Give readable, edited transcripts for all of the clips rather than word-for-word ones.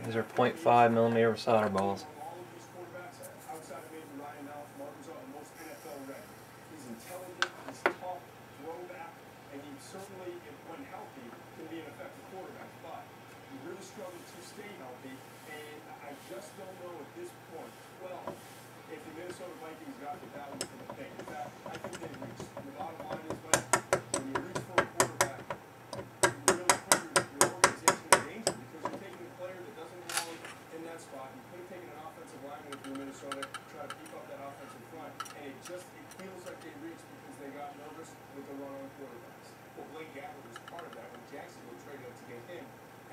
These are .5mm solder balls. He's intelligent, he's tough, throwback, and he certainly, when healthy, can be an effective quarterback. But he really struggled to stay healthy, and I just don't know at this point. Well, if the Minnesota Vikings got the value for the pick, in fact, I think they reached. The bottom line is, when you reach for a quarterback, you really put your organization in danger because you're taking a player that doesn't belong in that spot. You could have taken an offensive lineman if you're Minnesota, try to keep up that offensive front, and it feels like they reached because they got nervous with the run on quarterbacks. Well, Blaine Gabbert was part of that when Jacksonville traded up to get him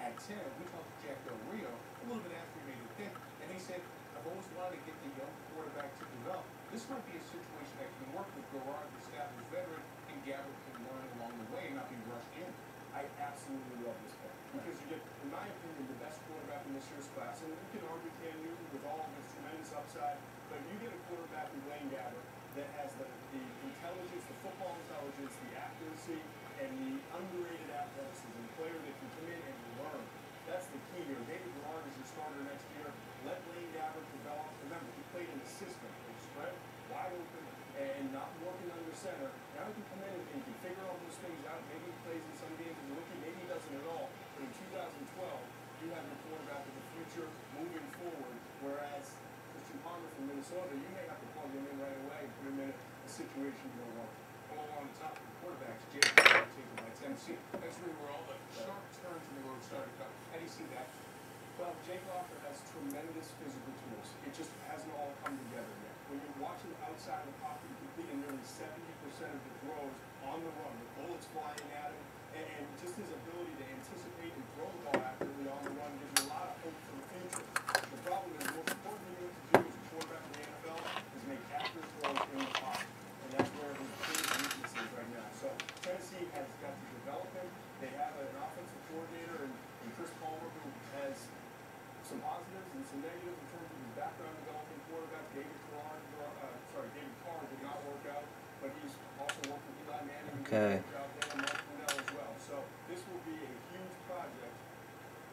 at 10. We talked to Jack Del Rio a little bit after he made the pick, and he said, I've always wanted to get the young quarterback to develop. This might be a situation that can work with Garrard, the established veteran, and Gabbert can learn along the way and not be rushed in. I absolutely love this pick because you get, in my opinion, the best quarterback in this year's class. And you can argue Cam Newton with all of his tremendous upside, but you get a quarterback in Blaine Gabbert that has the intelligence, the football intelligence, the accuracy, and the underrated athleticism, a player that can come in and learn. That's the key here. David Garrard is your starter next year. Let Blaine Gabbert develop. Remember, he played in the system. They spread wide open and not working under center. Now he can come in and he can figure all those things out. Maybe he plays in some games as a rookie. Maybe he doesn't at all. But in 2012, you have your quarterback of the future moving forward, whereas Christian Palmer from Minnesota, you may have to plug him in right away and put him in a situation you don't want. All on the top of the quarterbacks, Jake Locker taken by Tennessee. That's really where all the sharp turns in the road started to come. How do you see that? Well, Jake Locker has tremendous physical tools. It just hasn't all come together yet. When you watch him outside of the pocket, he's completing nearly 70% of the throws on the run, with bullets flying at him, and just his ability to anticipate and throw the ball accurately on the run gives you a lot of hope for the future. The problem is, the most important thing you have to do as a quarterback in the NFL is make accurate throws in the pocket. And that's where his biggest weakness is right now. So Tennessee has got to develop him. They have an offensive coordinator in Chris Palmer who has some positives and some negatives in terms of his background developing quarterback. David Carr did not work out, but he's also worked with Eli Manning and Mark Brunell as well. So this will be a huge project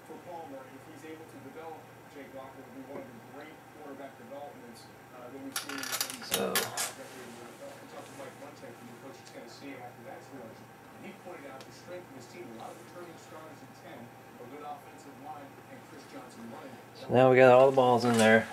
for Palmer. If he's able to develop Jake Locker, it will be one of the great quarterback developments that we've seen in the decade. We talked to Mike Muntek, who coached Tennessee after that selection, and he pointed out the strength of his team. A lot of returning starters in 10, a good offensive line, and Chris Johnson running. So now we got all the balls in there.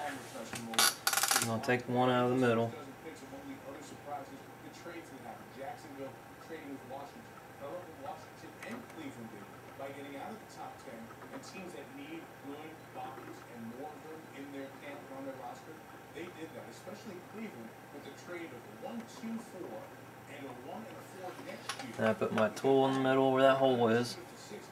I'm going to take one out of the middle. Other surprises, the trades that happened. Jacksonville trading with Washington. However, Washington and Cleveland did by getting out of the top 10, and teams that need good bodies and more of them in their camp and on their roster, they did that, especially Cleveland with the trade of 1, 2, 4 and a 1 and a 4 next year. And I put my tool in the middle where that hole is. It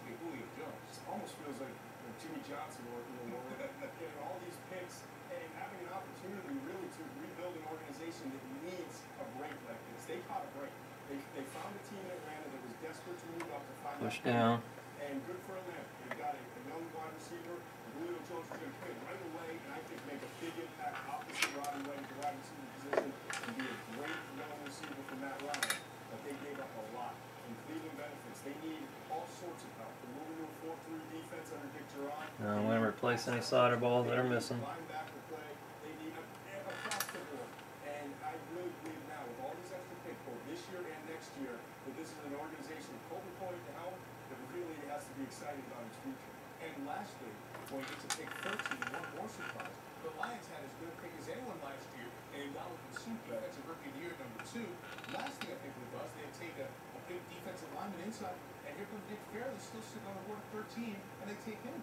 almost feels like Jimmy Johnson working in the world. Getting all these picks and having an opportunity really to rebuild an organization that needs a break like this. They caught a break. They found a team in Atlanta that was desperate to move up to find Push down. And good for Atlanta. They got a young wide receiver. Julio Jones is going to come in right away and I think make a big impact opposite Roddy White at the wide receiver position and be a great young receiver for Matt Ryan. But they gave up a lot. And Cleveland benefits. They need all sorts of help. They're moving to a 4-3 defense under Dick Geron. Now I'm going to replace any solder balls that are missing. Linebacker play. They need across the board. And I really believe now with all these extra picks for this year and next year that this is an organization with Colton Point to help that really has to be excited about its future. And lastly, when we get to pick 13, one more surprise. The Lions had as good a pick as anyone last year, and Ndamukong Suh, that's a rookie of the year, number 2. Last thing I think with us, they take a big defensive lineman inside, and here comes Nick Fairley still sitting on the board at 13, and they take him.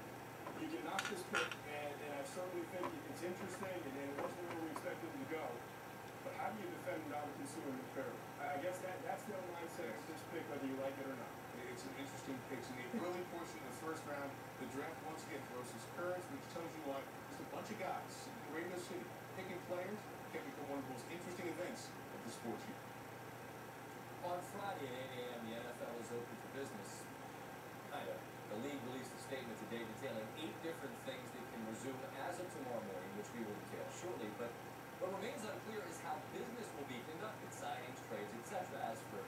You can knock this pick, and I certainly think it's interesting, and it wasn't where we expected him to go. But how do you defend Ndamukong Suh and Nick Fairley? I guess that's the mindset of this pick, whether you like it or not. It's an interesting pick. In the early portion of the first round, the draft once again throws its curves, which tells you what, just a bunch of guys in Radio City picking players can become one of the most interesting events of the sports year. On Friday at 8 a.m., the NFL is open for business. The league released a statement today detailing 8 different things that can resume as of tomorrow morning, which we will detail shortly. But what remains unclear is how business will be conducted, signings, trades, etc. As for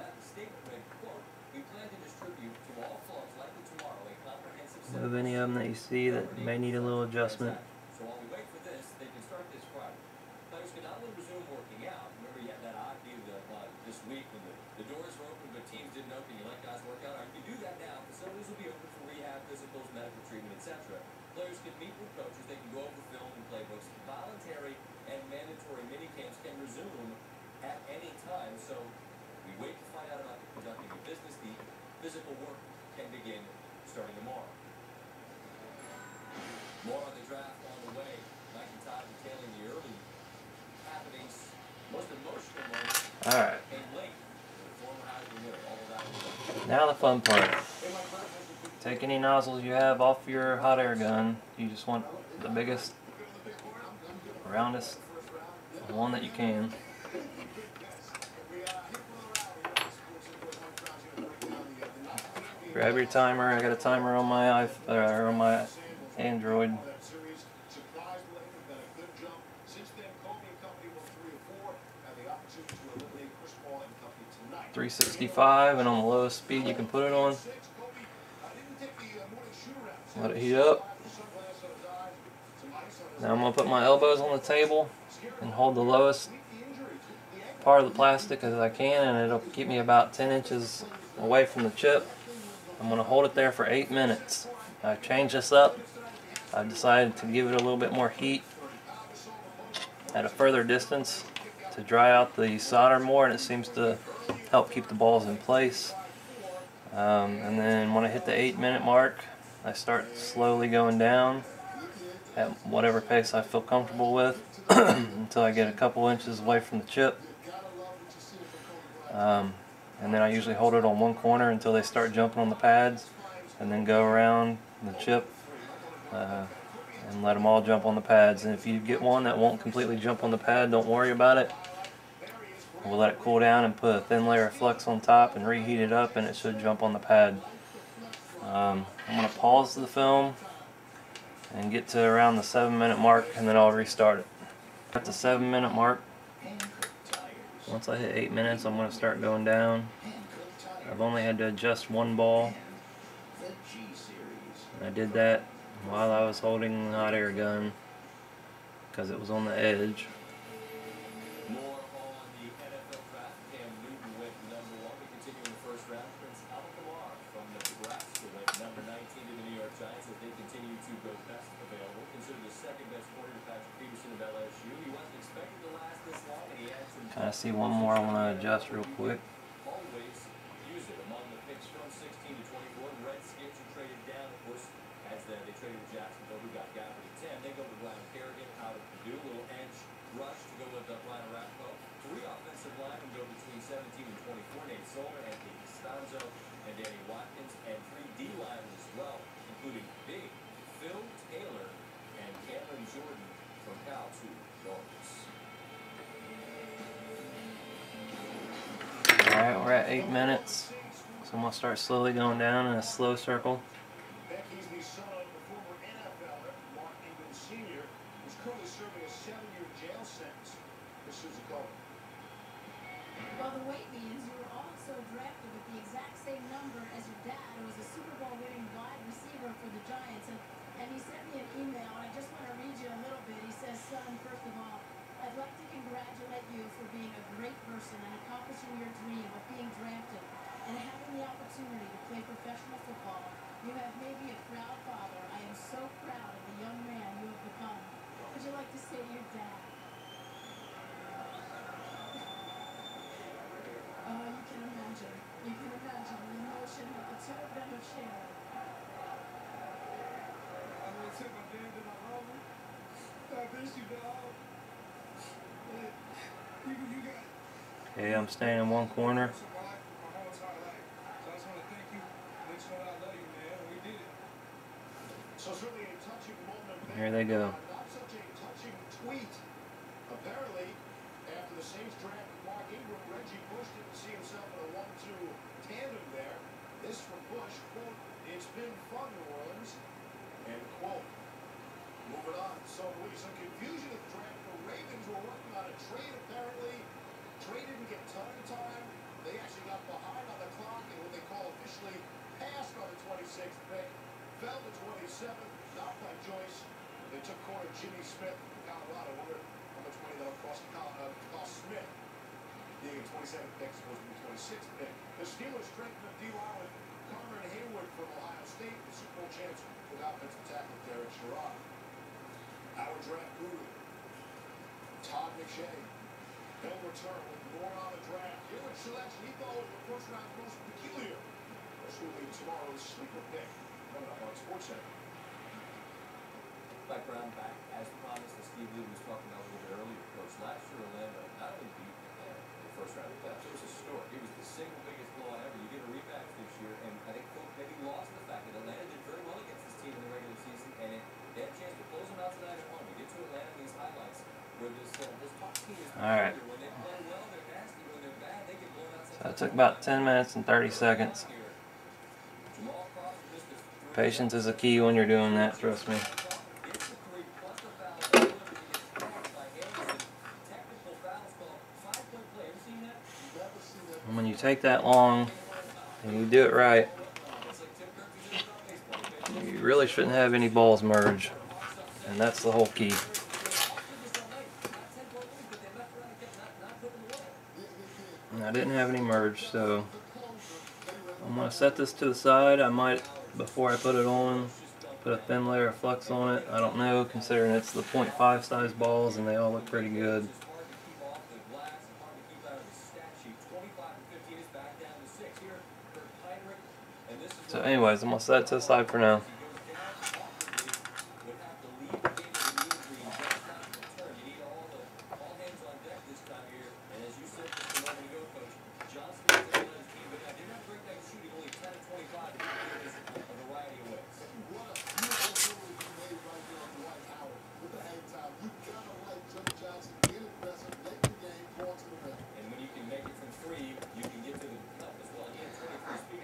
that, the statement read, quote, "We plan to distribute to all clubs likely tomorrow a Move any of them that you see that may need a little adjustment. So while we wait for this, they can start this Friday. Players can not only resume working out. Remember, you had that odd deal this week when the doors were open, but teams didn't know. Can you let guys work out? All right, you can do that now. Facilities will be open for rehab, physicals, medical treatment, etc. Players can meet with coaches. They can go over film and playbooks. Voluntary and mandatory mini camps can resume at any time. So we wait to find out about the conducting of business. The physical work can begin starting tomorrow. More on the draft on the way. Mike and Todd detailing the early happenings, most emotional moments. All right. And late, the former Heisman winner. All of that. Now the fun part. Take any nozzles you have off your hot air gun. You just want the biggest, roundest one that you can. Grab your timer. I got a timer on my on my Android. 365, and on the lowest speed you can put it on. Let it heat up. Now I'm going to put my elbows on the table and hold the lowest part of the plastic as I can, and it'll keep me about 10 inches away from the chip. I'm going to hold it there for 8 minutes. I've changed this up. I've decided to give it a little bit more heat at a further distance to dry out the solder more, and it seems to help keep the balls in place. And then when I hit the 8-minute mark, I start slowly going down at whatever pace I feel comfortable with until I get a couple inches away from the chip. And then I usually hold it on one corner until they start jumping on the pads, and then go around the chip and let them all jump on the pads. And if you get one that won't completely jump on the pad, don't worry about it. We'll let it cool down and put a thin layer of flux on top and reheat it up, and it should jump on the pad. I'm going to pause the film and get to around the 7-minute mark, and then I'll restart it. At the 7-minute mark, once I hit 8 minutes, I'm going to start going down. I've only had to adjust one ball, and I did that while I was holding the hot air gun because it was on the edge. More on the NFL draft. Cam Newton went #1. We continue in the first round. Prince Alkamar from Nebraska went #19 to the New York Giants as they continue to go best available. Considered the second best corner to Patrick Peterson of LSU. He wasn't expected to last this long, and he had some. I see one more I want to adjust real quick. Always use it. Among the picks from 16 to 24, the Redskins are traded down, of course, as they traded with Jacksonville, who got Gafford at 10. They go to Brian Kerrigan out of Purdue, a little edge rush to go with Brian Arapco. 3 offensive linemen go between 17 and 24. Nate Solder, Anthony Costanzo, and Danny Watkins, and 3 D linemen as well, including big Phil Taylor and Cameron Jordan from Cal 2 Norris. Alright, we're at 8 minutes, so I'm going to start slowly going down in a slow circle. Becky's the son of the former NFLer, Mark Ingram Sr., who's currently serving a 7-year jail sentence. This is a call. Well, the weight means you were also drafted with the exact same number as your dad, who was a Super Bowl winning wide receiver for the Giants. And he sent me an email, and I just want to read you a little bit. He says, "Son, first of all, I'd like to congratulate you for being a great person and accomplishing your dream of being drafted and having the opportunity to play professional football. You have made me a proud father. I am so proud of the young man you have become. What would you like to say to your dad?" Oh, you can imagine. You can imagine the emotion that the two of them have shared. I'm going to take my dad to my home. I miss you, dog. You got it. Okay, I'm staying in one corner. Here they go. Not such a touching tweet. Apparently, after the Saints drafted Mark Ingram, Reggie Bush didn't see himself in a 1-2 tandem there. This from Bush, quote, "It's been fun, New Orleans," end quote. Moving on, some confusion at the draft. The Ravens were working on a trade, apparently. Trade didn't get ton in time. They actually got behind on the clock and what they call officially passed on the 26th pick. Fell to 27, knocked by Joyce. They took corner Jimmy Smith from Colorado. Wonder how much money that'll cost Smith. Being a 27th pick, supposed to be 26th pick. The Steelers strengthened the D-line with Cameron Hayward from Ohio State, the Super Bowl champs with offensive tackle Derek Sherrod. Our draft guru, Todd McShay. He'll return with more on the draft. Here with selection he thought was the first round's most peculiar. This will be tomorrow's sleeper pick coming up on SportsCenter. Mike Brown back as promised, as Steve Lee was talking about a little bit earlier. Coach, last year Orlando not only beat the first round of the playoffs, it was historic. It was the single biggest blowout ever. You get a rematch this year, and I think folks maybe lost the fact that Atlanta did very well against this team in the regular season, and they had a chance to close them out tonight at home. We get to Atlanta in these highlights where this top team is Alright. when they play well, they're nasty. When they're bad, they get blown out. So it took about 10 minutes and 30 seconds. Patience is a key when you're doing that, trust me. And when you take that long and you do it right, you really shouldn't have any balls merge, and that's the whole key. And I didn't have any merge, so I'm going to set this to the side. I might, before I put it on, put a thin layer of flux on it. I don't know, considering it's the .5 size balls and they all look pretty good. So anyways, I'm going to set it to the side for now.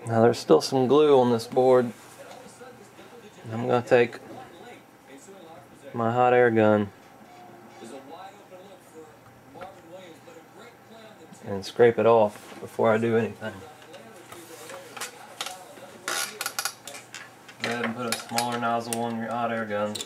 Now there's still some glue on this board. I'm going to take my hot air gun and scrape it off before I do anything. Go ahead and put a smaller nozzle on your hot air gun.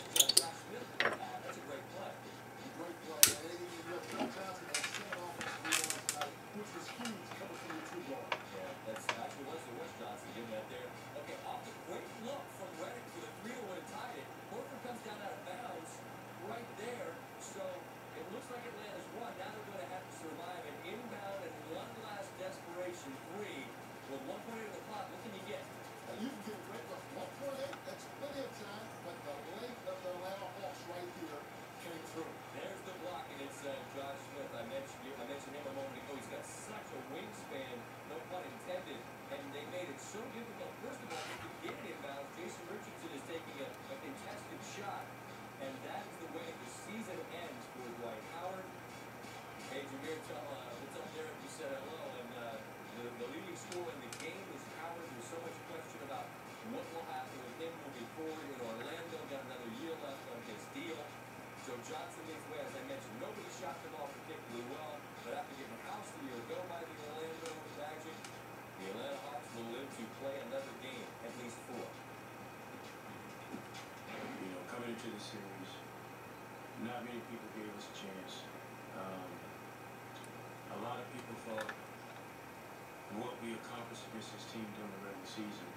Johnson leads the way, as I mentioned. Nobody shot the ball particularly well, but after getting a house to go by the Orlando Magic, the Atlanta Hawks will live to play another game, at least 4. You know, coming into the series, not many people gave us a chance. A lot of people thought what we accomplished against this team during the regular season